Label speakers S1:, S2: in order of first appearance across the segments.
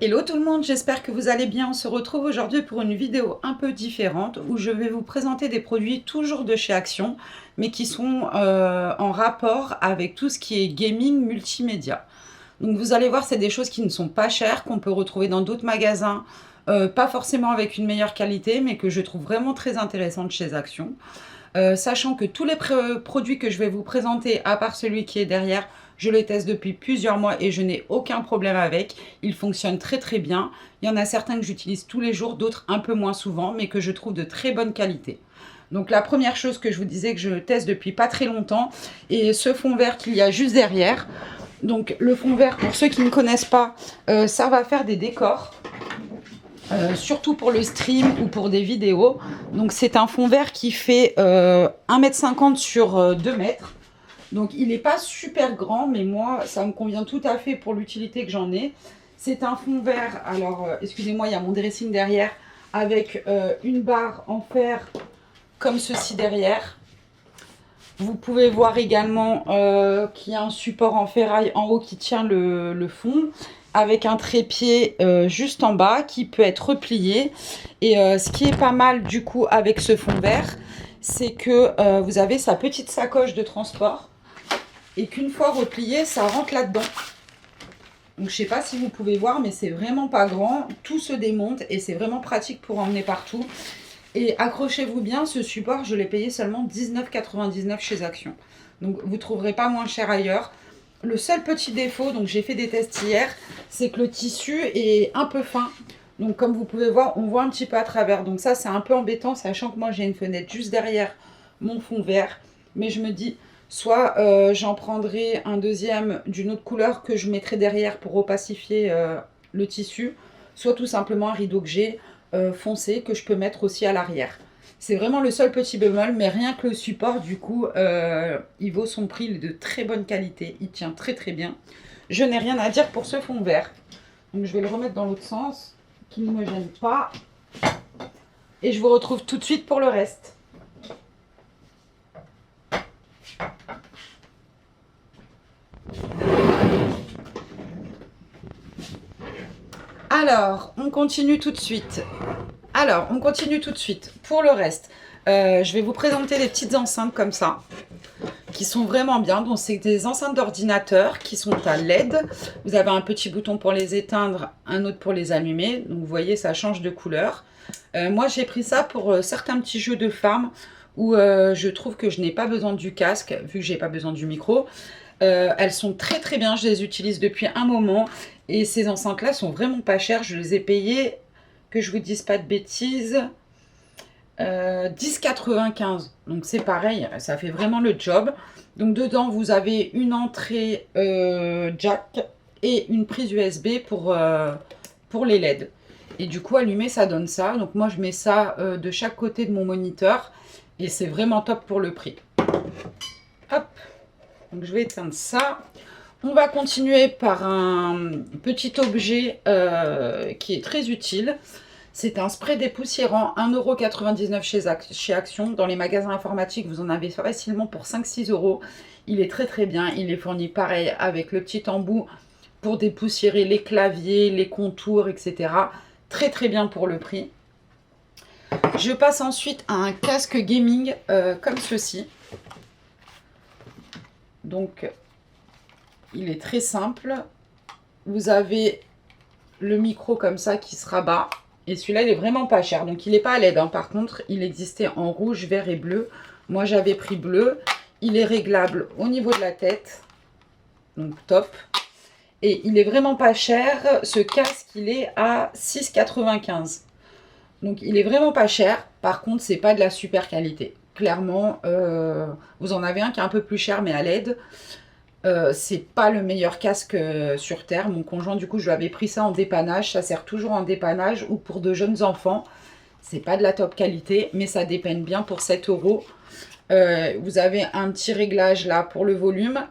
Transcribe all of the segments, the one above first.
S1: Hello tout le monde, j'espère que vous allez bien. On se retrouve aujourd'hui pour une vidéo un peu différente où je vais vous présenter des produits toujours de chez Action, mais qui sont en rapport avec tout ce qui est gaming multimédia. Donc vous allez voir, c'est des choses qui ne sont pas chères, qu'on peut retrouver dans d'autres magasins, pas forcément avec une meilleure qualité, mais que je trouve vraiment très intéressantes chez Action. Sachant que tous les produits que je vais vous présenter, à part celui qui est derrière, je les teste depuis plusieurs mois et je n'ai aucun problème avec. Ils fonctionnent très très bien. Il y en a certains que j'utilise tous les jours, d'autres un peu moins souvent, mais que je trouve de très bonne qualité. Donc la première chose que je vous disais que je teste depuis pas très longtemps, et ce fond vert qu'il y a juste derrière. Donc le fond vert, pour ceux qui ne connaissent pas, ça va faire des décors. Surtout pour le stream ou pour des vidéos. Donc c'est un fond vert qui fait 1,50 m sur 2 mètres. Donc il n'est pas super grand, mais moi ça me convient tout à fait pour l'utilité que j'en ai. C'est un fond vert, alors excusez-moi, il y a mon dressing derrière, avec une barre en fer comme ceci derrière. Vous pouvez voir également qu'il y a un support en ferraille en haut qui tient le fond, avec un trépied juste en bas qui peut être replié. Et ce qui est pas mal du coup avec ce fond vert, c'est que vous avez sa petite sacoche de transport et qu'une fois replié, ça rentre là-dedans. Donc je sais pas si vous pouvez voir, mais c'est vraiment pas grand, tout se démonte et c'est vraiment pratique pour emmener partout. Et accrochez-vous bien, ce support, je l'ai payé seulement 19,99 € chez Action. Donc vous ne trouverez pas moins cher ailleurs. Le seul petit défaut, donc j'ai fait des tests hier, c'est que le tissu est un peu fin. Donc comme vous pouvez voir, on voit un petit peu à travers. Donc ça, c'est un peu embêtant, sachant que moi j'ai une fenêtre juste derrière mon fond vert. Mais je me dis, soit j'en prendrai un deuxième d'une autre couleur que je mettrai derrière pour opacifier le tissu, soit tout simplement un rideau que j'ai foncé que je peux mettre aussi à l'arrière. C'est vraiment le seul petit bémol, mais rien que le support, du coup, il vaut son prix, il est de très bonne qualité, il tient très très bien. Je n'ai rien à dire pour ce fond vert. Donc je vais le remettre dans l'autre sens, qu'il ne me gêne pas. Et je vous retrouve tout de suite pour le reste. Alors, on continue tout de suite. Pour le reste, je vais vous présenter des petites enceintes comme ça, qui sont vraiment bien. Donc, c'est des enceintes d'ordinateur qui sont à LED. Vous avez un petit bouton pour les éteindre, un autre pour les allumer. Donc, vous voyez, ça change de couleur. Moi, j'ai pris ça pour certains petits jeux de femmes où je trouve que je n'ai pas besoin du casque, vu que j'ai pas besoin du micro. Elles sont très très bien, je les utilise depuis un moment. Et ces enceintes-là sont vraiment pas chères. Je les ai payées, que je vous dise pas de bêtises, 10,95 €. Donc c'est pareil, ça fait vraiment le job. Donc dedans, vous avez une entrée jack et une prise USB pour les LED. Et du coup, allumé, ça donne ça. Donc moi, je mets ça de chaque côté de mon moniteur. Et c'est vraiment top pour le prix. Hop. Donc je vais éteindre ça. On va continuer par un petit objet qui est très utile. C'est un spray dépoussiérant, 1,99 € chez Action. Dans les magasins informatiques, vous en avez facilement pour 5-6 €. Il est très très bien. Il est fourni pareil avec le petit embout pour dépoussiérer les claviers, les contours, etc. Très très bien pour le prix. Je passe ensuite à un casque gaming comme ceci. Donc, il est très simple. Vous avez le micro comme ça qui se rabat. Et celui-là, il est vraiment pas cher. Donc, il n'est pas à LED. Hein. Par contre, il existait en rouge, vert et bleu. Moi, j'avais pris bleu. Il est réglable au niveau de la tête. Donc, top. Et il est vraiment pas cher. Ce casque, il est à 6,95 €. Donc, il est vraiment pas cher. Par contre, c'est pas de la super qualité. Clairement, vous en avez un qui est un peu plus cher, mais à LED. C'est pas le meilleur casque sur Terre. Mon conjoint, du coup, je lui avais pris ça en dépannage. Ça sert toujours en dépannage ou pour de jeunes enfants. C'est pas de la top qualité, mais ça dépanne bien pour 7 €. Vous avez un petit réglage là pour le volume.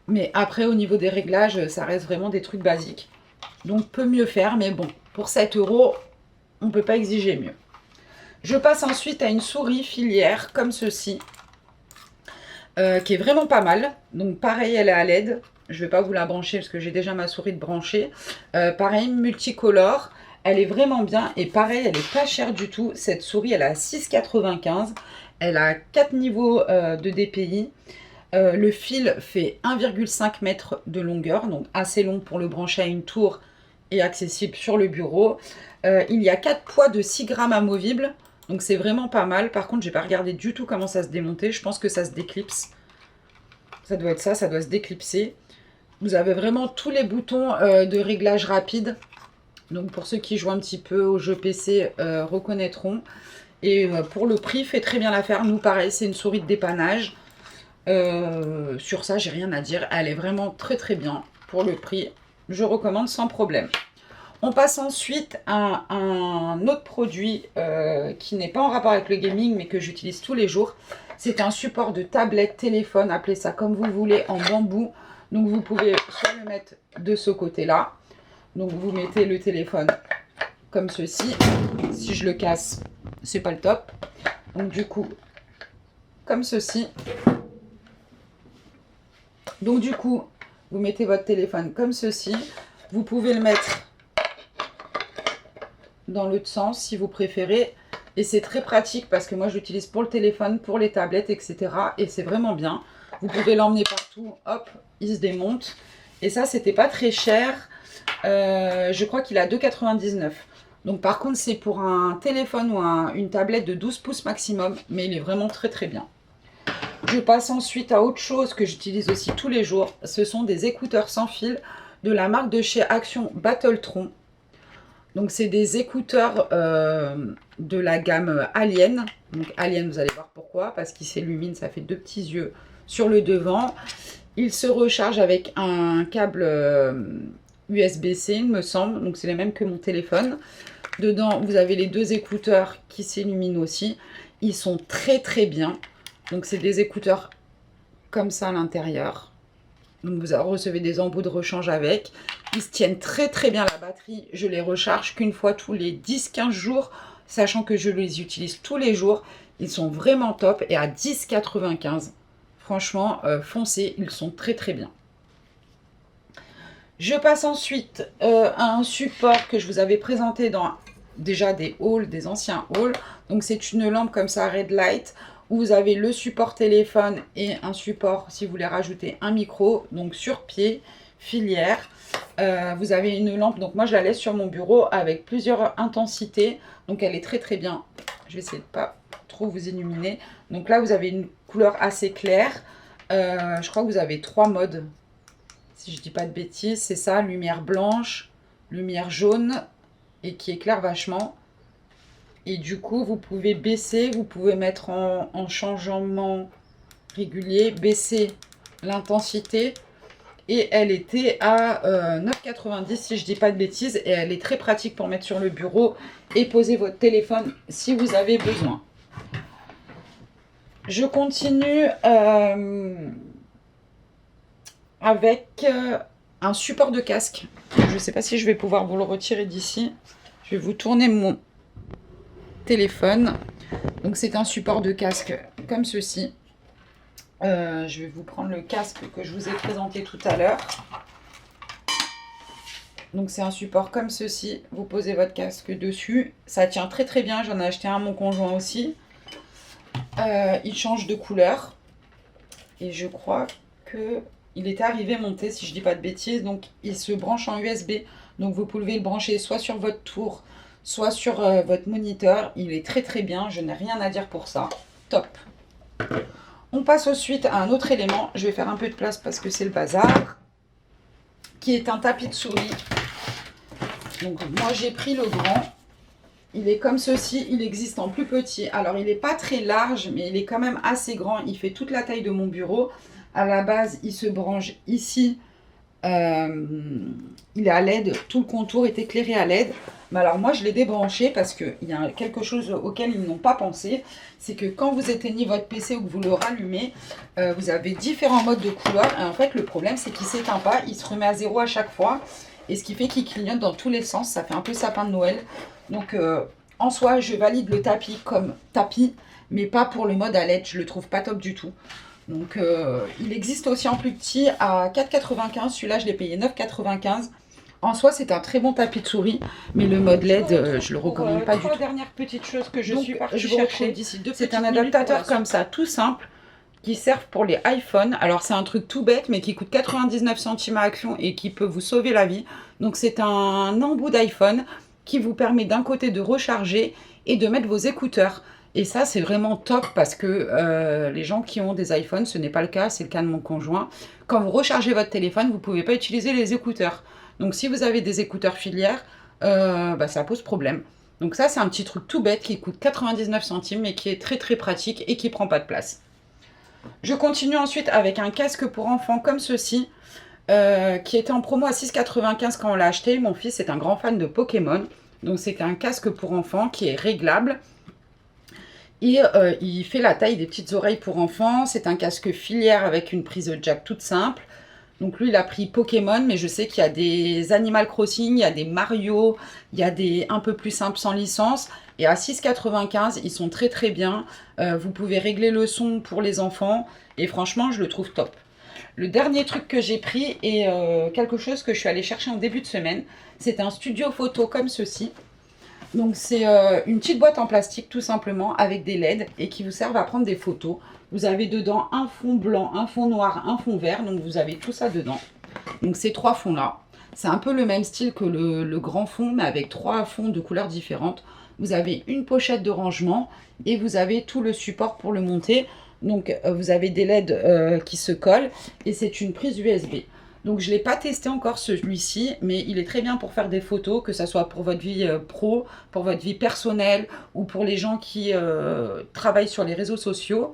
S1: Mais après, au niveau des réglages, ça reste vraiment des trucs basiques. Donc, peut mieux faire. Mais bon, pour 7 €, on ne peut pas exiger mieux. Je passe ensuite à une souris filière comme ceci. Qui est vraiment pas mal. Donc pareil, elle est à LED. Je ne vais pas vous la brancher parce que j'ai déjà ma souris de brancher. Pareil, multicolore. Elle est vraiment bien. Et pareil, elle n'est pas chère du tout. Cette souris, elle a 6,95 €. Elle a 4 niveaux de DPI. Le fil fait 1,5 m de longueur, donc assez long pour le brancher à une tour et accessible sur le bureau. Il y a 4 poids de 6 grammes amovibles, donc c'est vraiment pas mal. Par contre, je n'ai pas regardé du tout comment ça se démontait. Je pense que ça se déclipse. Ça doit être ça, ça doit se déclipser. Vous avez vraiment tous les boutons de réglage rapide. Donc pour ceux qui jouent un petit peu au jeu PC, reconnaîtront. Et pour le prix, fait très bien l'affaire. Nous, pareil, c'est une souris de dépannage. Sur ça, j'ai rien à dire. Elle est vraiment très très bien. Pour le prix, je recommande sans problème. On passe ensuite à un autre produit qui n'est pas en rapport avec le gaming, mais que j'utilise tous les jours. C'est un support de tablette, téléphone, appelez ça comme vous voulez, en bambou. Donc vous pouvez soit le mettre de ce côté-là. Donc vous mettez le téléphone comme ceci. Si je le casse, c'est pas le top. Donc du coup, comme ceci. Donc du coup, vous mettez votre téléphone comme ceci. Vous pouvez le mettre dans l'autre sens si vous préférez. Et c'est très pratique parce que moi je l'utilise pour le téléphone, pour les tablettes, etc. Et c'est vraiment bien. Vous pouvez l'emmener partout. Hop, il se démonte. Et ça, c'était pas très cher. Je crois qu'il a 2,99 €. Donc par contre, c'est pour un téléphone ou une tablette de 12 pouces maximum. Mais il est vraiment très très bien. Je passe ensuite à autre chose que j'utilise aussi tous les jours. Ce sont des écouteurs sans fil de la marque de chez Action Battletron. Donc c'est des écouteurs de la gamme Alien. Donc Alien, vous allez voir pourquoi. Parce qu'il s'illumine, ça fait 2 petits yeux sur le devant. Il se recharge avec un câble USB-C, il me semble. Donc c'est les mêmes que mon téléphone. Dedans, vous avez les 2 écouteurs qui s'illuminent aussi. Ils sont très très bien. Donc c'est des écouteurs comme ça à l'intérieur. Donc vous recevez des embouts de rechange avec. Ils se tiennent très très bien la batterie. Je les recharge qu'une fois tous les 10-15 jours, sachant que je les utilise tous les jours. Ils sont vraiment top et à 10,95 €. Franchement, foncez, ils sont très très bien. Je passe ensuite à un support que je vous avais présenté dans déjà des hauls, des anciens hauls. Donc c'est une lampe comme ça, Red Light, où vous avez le support téléphone et un support si vous voulez rajouter un micro, donc sur pied, filière. Vous avez une lampe, donc moi je la laisse sur mon bureau avec plusieurs intensités, donc elle est très très bien. Je vais essayer de pas trop vous illuminer. Donc là vous avez une couleur assez claire. Je crois que vous avez 3 modes, si je dis pas de bêtises, c'est ça, lumière blanche, lumière jaune et qui éclaire vachement. Et du coup, vous pouvez baisser, vous pouvez mettre en changement régulier, baisser l'intensité. Et elle était à 9,90 € si je dis pas de bêtises. Et elle est très pratique pour mettre sur le bureau et poser votre téléphone si vous avez besoin. Je continue avec un support de casque. Je ne sais pas si je vais pouvoir vous le retirer d'ici. Je vais vous tourner mon téléphone. Donc c'est un support de casque comme ceci. Je vais vous prendre le casque que je vous ai présenté tout à l'heure. Donc c'est un support comme ceci. Vous posez votre casque dessus. Ça tient très très bien. J'en ai acheté un à mon conjoint aussi. Il change de couleur. Et je crois que il était arrivé monté, si je dis pas de bêtises. Donc il se branche en USB. Donc vous pouvez le brancher soit sur votre tour, soit sur votre moniteur. Il est très très bien. Je n'ai rien à dire pour ça. Top. On passe ensuite à un autre élément. Je vais faire un peu de place parce que c'est le bazar. Qui est un tapis de souris. Donc moi j'ai pris le grand. Il est comme ceci, il existe en plus petit. Alors il n'est pas très large, mais il est quand même assez grand. Il fait toute la taille de mon bureau. À la base, il se branche ici. Il est à LED, tout le contour est éclairé à LED. Mais alors moi je l'ai débranché parce qu'il y a quelque chose auquel ils n'ont pas pensé. C'est que quand vous éteignez votre PC ou que vous le rallumez, vous avez différents modes de couleurs. Et en fait le problème c'est qu'il ne s'éteint pas, il se remet à 0 à chaque fois. Et ce qui fait qu'il clignote dans tous les sens, ça fait un peu sapin de Noël. Donc en soi je valide le tapis comme tapis, mais pas pour le mode à LED, je le trouve pas top du tout. Donc il existe aussi en plus petit à 4,95 €. Celui-là, je l'ai payé 9,95 €. En soi, c'est un très bon tapis de souris, mais le mode LED, je le recommande pas du tout. Dernière petite chose que je suis partie chercher, c'est un adaptateur comme ça, tout simple, qui sert pour les iPhones. Alors c'est un truc tout bête, mais qui coûte 99 centimes à Action et qui peut vous sauver la vie. Donc c'est un embout d'iPhone qui vous permet d'un côté de recharger et de mettre vos écouteurs. Et ça, c'est vraiment top parce que les gens qui ont des iPhones, ce n'est pas le cas, c'est le cas de mon conjoint. Quand vous rechargez votre téléphone, vous ne pouvez pas utiliser les écouteurs. Donc si vous avez des écouteurs filières, ça pose problème. Donc ça, c'est un petit truc tout bête qui coûte 99 centimes mais qui est très très pratique et qui ne prend pas de place. Je continue ensuite avec un casque pour enfants comme ceci, qui était en promo à 6,95 € quand on l'a acheté. Mon fils est un grand fan de Pokémon. Donc c'est un casque pour enfants qui est réglable. Et il fait la taille des petites oreilles pour enfants. C'est un casque filière avec une prise jack toute simple. Donc lui, il a pris Pokémon, mais je sais qu'il y a des Animal Crossing, il y a des Mario, il y a des un peu plus simples sans licence. Et à 6,95 €, ils sont très très bien. Vous pouvez régler le son pour les enfants. Et franchement, je le trouve top. Le dernier truc que j'ai pris est quelque chose que je suis allée chercher en début de semaine. C'est un studio photo comme ceci. Donc c'est une petite boîte en plastique tout simplement avec des LED et qui vous servent à prendre des photos. Vous avez dedans un fond blanc, un fond noir, un fond vert. Donc vous avez tout ça dedans. Donc ces trois fonds là. C'est un peu le même style que le grand fond mais avec trois fonds de couleurs différentes. Vous avez une pochette de rangement et vous avez tout le support pour le monter. Donc vous avez des LED qui se collent et c'est une prise USB. Donc je ne l'ai pas testé encore celui-ci, mais il est très bien pour faire des photos, que ce soit pour votre vie pro, pour votre vie personnelle ou pour les gens qui travaillent sur les réseaux sociaux.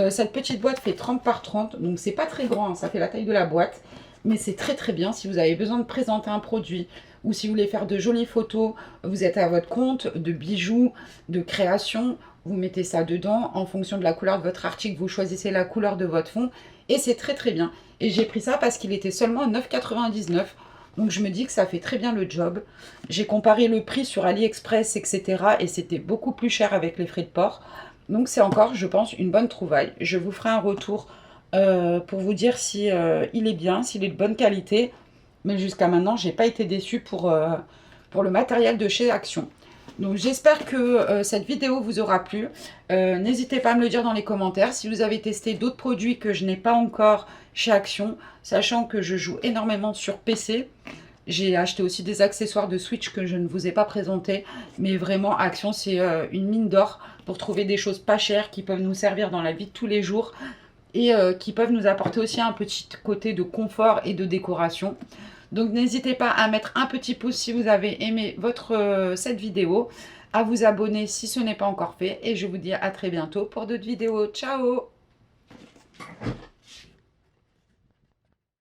S1: Cette petite boîte fait 30 par 30, donc c'est pas très grand, hein, ça fait la taille de la boîte. Mais c'est très très bien si vous avez besoin de présenter un produit ou si vous voulez faire de jolies photos, vous êtes à votre compte, de bijoux, de création, vous mettez ça dedans. En fonction de la couleur de votre article, vous choisissez la couleur de votre fond et c'est très très bien. Et j'ai pris ça parce qu'il était seulement à 9,99 €. Donc je me dis que ça fait très bien le job. J'ai comparé le prix sur AliExpress, etc. et c'était beaucoup plus cher avec les frais de port. Donc c'est encore, je pense, une bonne trouvaille. Je vous ferai un retour pour vous dire si il est bien, s'il est de bonne qualité. Mais jusqu'à maintenant, je n'ai pas été déçue pour le matériel de chez Action. Donc j'espère que cette vidéo vous aura plu. N'hésitez pas à me le dire dans les commentaires si vous avez testé d'autres produits que je n'ai pas encore chez Action, sachant que je joue énormément sur PC. J'ai acheté aussi des accessoires de Switch que je ne vous ai pas présentés. Mais vraiment, Action, c'est une mine d'or pour trouver des choses pas chères qui peuvent nous servir dans la vie de tous les jours et qui peuvent nous apporter aussi un petit côté de confort et de décoration. Donc n'hésitez pas à mettre un petit pouce si vous avez aimé cette vidéo, à vous abonner si ce n'est pas encore fait et je vous dis à très bientôt pour d'autres vidéos. Ciao!